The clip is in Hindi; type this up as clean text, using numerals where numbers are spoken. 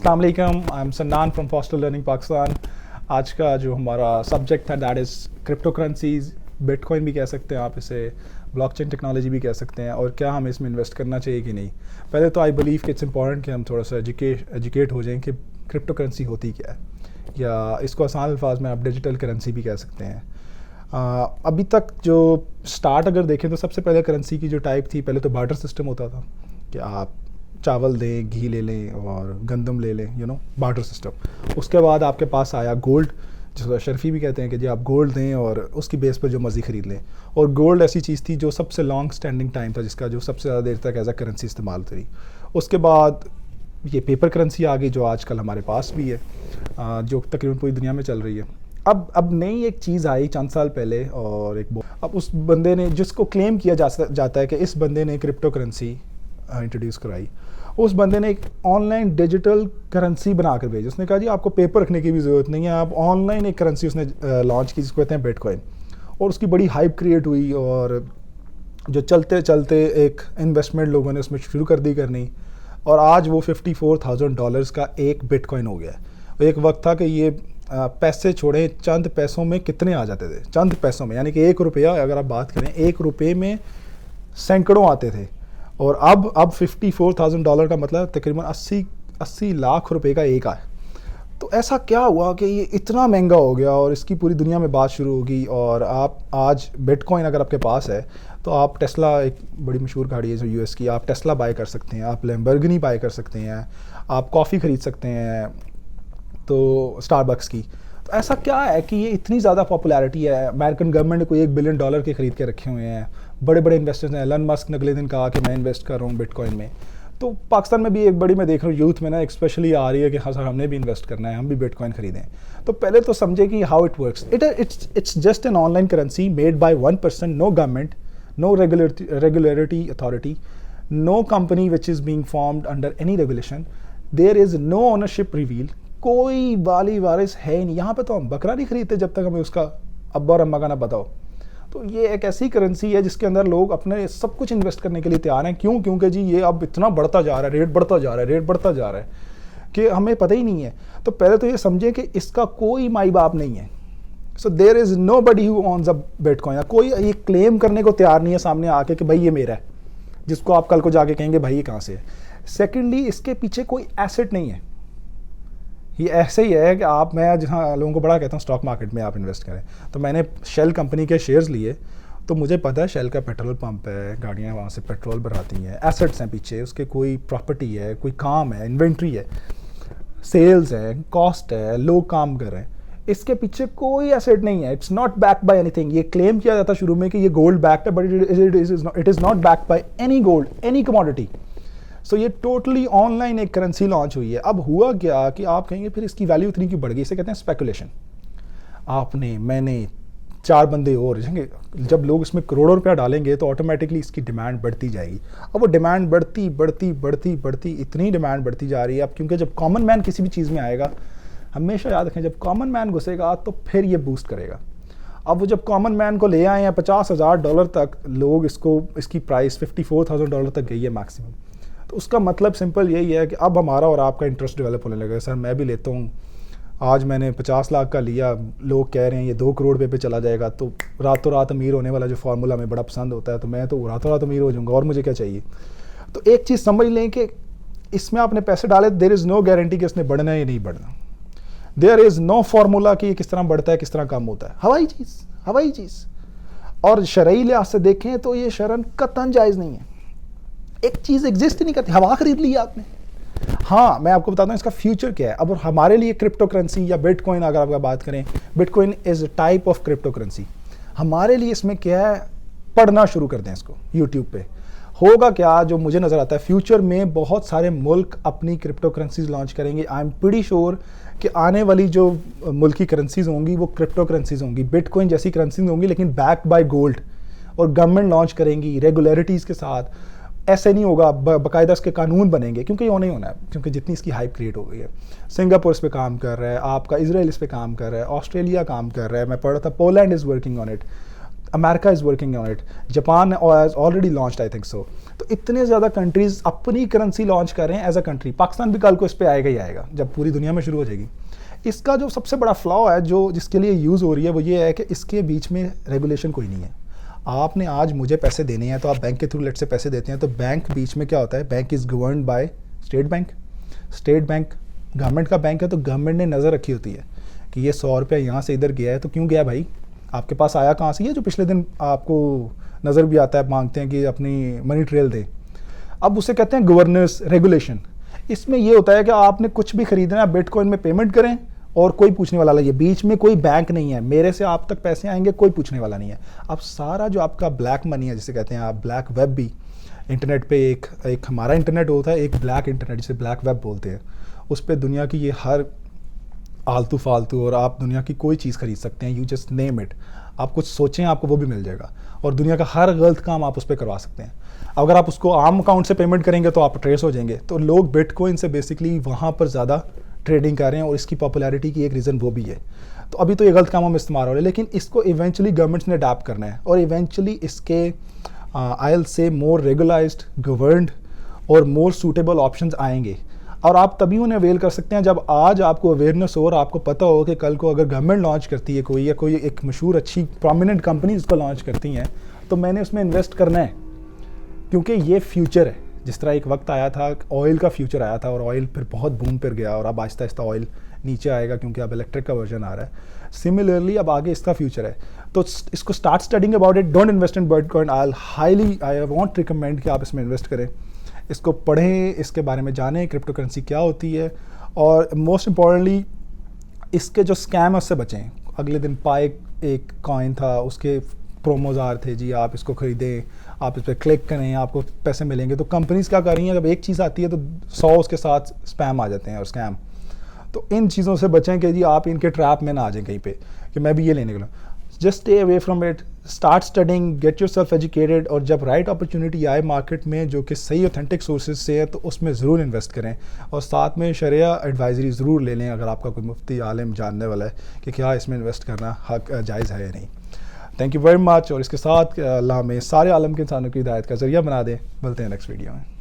अस्सलाम वालेकुम, I am Sannan from Foster Learning Pakistan. आज का जो हमारा सब्जेक्ट है that is crypto currencies, bitcoin भी कह सकते हैं आप इसे, ब्लॉकचेन टेक्नोलॉजी भी कह सकते हैं, और क्या हमें इसमें इन्वेस्ट करना चाहिए कि नहीं। पहले तो आई बिलीव कि इट्स इंपॉर्टेंट कि हम थोड़ा सा एजुकेट हो जाएं कि क्रिप्टो करेंसी होती क्या है, या इसको आसान अल्फाज में आप डिजिटल करेंसी भी कह सकते हैं। अभी तक जो स्टार्ट अगर देखें तो सबसे पहले करेंसी की जो टाइप थी, पहले तो बार्टर सिस्टम होता था कि आप चावल दें, घी ले लें और गंदम ले लें, बार्टर सिस्टम। उसके बाद आपके पास आया गोल्ड, जिसको अशरफी भी कहते हैं कि जी आप गोल्ड दें और उसकी बेस पर जो मर्ज़ी ख़रीद लें। और गोल्ड ऐसी चीज़ थी जो सबसे लॉन्ग स्टैंडिंग टाइम था, जिसका जो सबसे ज़्यादा देर तक एज अ करेंसी इस्तेमाल थी। उसके बाद ये पेपर करेंसी आ गई जो आजकल हमारे पास भी है, जो तकरीबन पूरी दुनिया में चल रही है। अब नई एक चीज़ आई चंद साल पहले, और अब उस बंदे ने, जिसको क्लेम किया जाता है कि इस बंदे ने क्रिप्टो करेंसी इंट्रोड्यूस कराई, उस बंदे ने एक ऑनलाइन डिजिटल करेंसी बना कर भेजी। उसने कहा जी आपको पेपर रखने की भी ज़रूरत नहीं है, आप ऑनलाइन एक करेंसी उसने लॉन्च की जिसको कहते हैं बिटकॉइन। और उसकी बड़ी हाइप क्रिएट हुई, और जो चलते चलते एक इन्वेस्टमेंट लोगों ने उसमें शुरू कर दी करनी, और आज वो $54,000 का एक बिटकॉइन हो गया। एक वक्त था कि ये पैसे छोड़े, चंद पैसों में कितने आ जाते थे, चंद पैसों में, यानी कि ₹1 अगर आप बात करें, ₹1 में सैकड़ों आते थे। और अब $54,000 का मतलब तकरीबन 80 लाख रुपए का एक आया। तो ऐसा क्या हुआ कि ये इतना महंगा हो गया, और इसकी पूरी दुनिया में बात शुरू होगी। और आप आज बिटकॉइन अगर आपके पास है तो आप टेस्ला, एक बड़ी मशहूर गाड़ी है जो यूएस की, आप टेस्ला बाय कर सकते हैं, आप लैम्बोर्गिनी बाय कर सकते हैं, आप कॉफ़ी ख़रीद सकते हैं तो स्टारबक्स की। तो ऐसा क्या है कि ये इतनी ज़्यादा पॉपुलैरिटी है। अमेरिकन गवर्नमेंट ने कोई $1 बिलियन के ख़रीद के रखे हुए हैं, बड़े बड़े इन्वेस्टर्स हैं। एलन मस्क ने अगले दिन कहा कि मैं इन्वेस्ट कर रहा हूँ बिटकॉइन में। तो पाकिस्तान में भी एक बड़ी, मैं देख रहा हूँ यूथ में ना स्पेशली आ रही है कि हाँ सर हमने भी इन्वेस्ट करना है, हम भी बिटकॉइन खरीदें। तो पहले तो समझे कि how it works. It's just an online currency made by one person, no government, no regulatory authority, no company which is being formed under any regulation, there is no ownership reveal, कोई वाली वारिस है ही नहीं। यहाँ पे तो हम बकरा नहीं खरीदते जब तक हमें उसका अब्बा और अम्मा का ना बताओ। तो ये एक ऐसी करेंसी है जिसके अंदर लोग अपने सब कुछ इन्वेस्ट करने के लिए तैयार हैं। क्यों? क्योंकि जी ये अब इतना बढ़ता जा रहा है, रेट बढ़ता जा रहा है कि हमें पता ही नहीं है। तो पहले तो ये समझें कि इसका कोई माई बाप नहीं है। So there is nobody who owns a bitcoin. कोई ये क्लेम करने को तैयार नहीं है सामने आके कि भाई ये मेरा है, जिसको आप कल को जाके कहेंगे भाई ये कहाँ से है। सेकेंडली, इसके पीछे कोई एसेट नहीं है। ये ऐसे ही है कि मैं जहाँ लोगों को बड़ा कहता हूँ स्टॉक मार्केट में आप इन्वेस्ट करें। तो मैंने शेल कंपनी के शेयर्स लिए, तो मुझे पता है शेल का पेट्रोल पंप है, गाड़ियाँ वहाँ से पेट्रोल भराती हैं, एसेट्स हैं पीछे उसके, कोई प्रॉपर्टी है, कोई काम है, इन्वेंट्री है, सेल्स है, कॉस्ट है, लोग काम कर रहे हैं। इसके पीछे कोई एसेट नहीं है। It's not backed by anything. ये क्लेम किया जाता शुरू में कि ये गोल्ड बैक्ड है, but it is not backed by any gold, any commodity. So ये टोटली ऑनलाइन एक करेंसी लॉन्च हुई है। अब हुआ क्या कि आप कहेंगे फिर इसकी वैल्यू इतनी क्यों बढ़ गई? इसे कहते हैं स्पेकुलेशन। आपने, मैंने, 4 बंदे और रहेंगे, जब लोग इसमें करोड़ों रुपया डालेंगे तो ऑटोमेटिकली इसकी डिमांड बढ़ती जाएगी। अब वो डिमांड बढ़ती इतनी डिमांड बढ़ती जा रही है अब, क्योंकि जब कॉमन मैन किसी भी चीज़ में आएगा, हमेशा याद रखें जब कॉमन मैन घुसेगा तो फिर ये बूस्ट करेगा। अब वो जब कॉमन मैन को ले आए हैं $50,000 तक, लोग इसकी प्राइस $54,000 तक गई है मैक्सिमम। तो उसका मतलब सिंपल यही है कि अब हमारा और आपका इंटरेस्ट डेवलप होने लगा। सर मैं भी लेता हूँ, आज मैंने 50 लाख का लिया, लोग कह रहे हैं ये 2 करोड़ पे चला जाएगा, तो रातों रात अमीर होने वाला जो फार्मूला हमें बड़ा पसंद होता है, तो मैं तो रातों रात अमीर हो जाऊँगा, और मुझे क्या चाहिए। तो एक चीज़ समझ लें कि इसमें आपने पैसे डाले, देयर इज़ नो गारंटी कि इसने बढ़ना है या नहीं बढ़ना। देयर इज़ नो फार्मूला कि ये किस तरह बढ़ता है, किस तरह कम होता है। हवाई चीज़। और शरई लिहाज से देखें तो ये शरन कतन जायज़ नहीं है। एक चीज़ एग्जिस्ट ही नहीं करती। हवा खरीद ली आपने। हाँ, मैं आपको बताता हूँ इसका फ्यूचर क्या है। अब हमारे लिए क्रिप्टो करेंसी या बिटकॉइन अगर आप बात करें, bitcoin is a type of crypto currency. हमारे लिए इसमें क्या है, पढ़ना शुरू कर दें इसको यूट्यूब पे। होगा क्या, जो मुझे नज़र आता है फ्यूचर में बहुत सारे मुल्क अपनी क्रिप्टो करेंसीज लॉन्च करेंगे। आई एम प्रीटी श्योर कि आने वाली जो मुल्क की करेंसीज होंगी वो क्रिप्टो करेंसीज होंगी, बिटकॉइन जैसी करेंसीज होंगी, लेकिन बैक्ड बाय गोल्ड। और गवर्नमेंट लॉन्च करेंगी रेगुलरिटीज़ के साथ। ऐसे नहीं होगा, बाकायदा इसके कानून बनेंगे, क्योंकि ये नहीं होना है, क्योंकि जितनी इसकी हाइप क्रिएट हो गई है। सिंगापुर इस पे काम कर रहा है, आपका इजराइल इस पे काम कर रहा है, ऑस्ट्रेलिया काम कर रहा है, मैं पढ़ रहा था Poland is working on it. America is working on it, Japan has already launched I think so. तो इतने ज़्यादा कंट्रीज़ अपनी करेंसी लॉन्च कर रहे हैं एज अ कंट्री। पाकिस्तान भी कल को इस पर आएगा ही आएगा जब पूरी दुनिया में शुरू हो जाएगी। इसका जो सबसे बड़ा फ्लॉ है जो जिसके लिए यूज़ हो रही है वो ये है कि इसके बीच में रेगुलेशन कोई नहीं है। आपने आज मुझे पैसे देने हैं तो आप बैंक के थ्रू लेट से पैसे देते हैं, तो बैंक बीच में क्या होता है, bank is governed by state bank. State bank government का बैंक है, तो गवर्नमेंट ने नज़र रखी होती है कि ये 100 रुपया यहाँ से इधर गया है तो क्यों गया भाई, आपके पास आया कहाँ से, ये जो पिछले दिन आपको नज़र भी आता है, मांगते हैं कि अपनी मनी ट्रेल दें। अब उसे कहते हैं गवर्नेंस रेगुलेशन। इसमें ये होता है कि आपने कुछ भी खरीदना है बिटकॉइन में पेमेंट करें और कोई पूछने वाला नहीं है, बीच में कोई बैंक नहीं है, मेरे से आप तक पैसे आएंगे कोई पूछने वाला नहीं है। अब सारा जो आपका ब्लैक मनी है जिसे कहते हैं आप, ब्लैक वेब भी इंटरनेट पे एक हमारा इंटरनेट होता है, एक ब्लैक इंटरनेट जिसे ब्लैक वेब बोलते हैं, उस पर दुनिया की ये हर आलतू फालतू और आप दुनिया की कोई चीज़ खरीद सकते हैं, यू जस्ट नेम इट। आप कुछ सोचें आपको वो भी मिल जाएगा, और दुनिया का हर गलत काम आप उस पर करवा सकते हैं। अगर आप उसको आम अकाउंट से पेमेंट करेंगे तो आप ट्रेस हो जाएंगे। तो लोग बिटकॉइन से बेसिकली वहाँ पर ज़्यादा ट्रेडिंग कर रहे हैं, और इसकी पॉपुलैरिटी की एक रीज़न वो भी है। तो अभी तो ये गलत कामों में इस्तेमाल हो रहा है, लेकिन इसको इवेंचुअली गवर्नमेंट्स ने अडाप्ट करना है, और इवेंचुअली इसके I will say more रेगुलाइज्ड, governed और मोर सूटेबल ऑप्शंस आएंगे। और आप तभी उन्हें अवेल कर सकते हैं जब आज आपको अवेयरनेस हो और आपको पता हो कि कल को अगर गवर्नमेंट लॉन्च करती है कोई, या कोई एक मशहूर अच्छी प्रोमिनेंट कंपनी इसको लॉन्च करती हैं, तो मैंने उसमें इन्वेस्ट करना है, क्योंकि ये फ्यूचर है। जिस तरह एक वक्त आया था, ऑयल का फ्यूचर आया था और ऑयल फिर बहुत बूम पर गया, और अब आहिस्ता आहिस्ता ऑयल नीचे आएगा क्योंकि अब इलेक्ट्रिक का वर्जन आ रहा है। सिमिलरली अब आगे इसका फ्यूचर है, तो इसको start studying about it. Don't invest in bitcoin. I want recommend कि आप इसमें इन्वेस्ट करें, इसको पढ़ें, इसके बारे में जानें, क्रिप्टो करेंसी क्या होती है, और मोस्ट इम्पॉर्टेंटली इसके जो स्कैम है उससे बचें। अगले दिन पाए एक कॉइन था, उसके प्रोमोज आ रहे थे, जी आप इसको ख़रीदें, आप इस पर क्लिक करें, आपको पैसे मिलेंगे। तो कंपनीज़ क्या कर रही हैं, जब एक चीज़ आती है तो 100 उसके साथ स्पैम आ जाते हैं और स्कैम। तो इन चीज़ों से बचें कि जी आप इनके ट्रैप में ना आ जाएं कहीं पे कि मैं भी ये लेने के लिए। Just stay away from it, start studying, get your self educated, और जब राइट अपॉर्चुनिटी आए मार्केट में जो कि सही ऑथेंटिक सोर्सेज से है तो उसमें ज़रूर इन्वेस्ट करें, और साथ में शरिया एडवाइजरी ज़रूर ले लें अगर आपका कोई मुफ्ती आलिम जानने वाला है कि क्या इसमें इन्वेस्ट करना हक जायज़ है या नहीं। थैंक यू वेरी मच, और इसके साथ अल्लाह में सारे आलम के इंसानों की हिदायत का ज़रिया बना दें। मिलते हैं नेक्स्ट वीडियो में।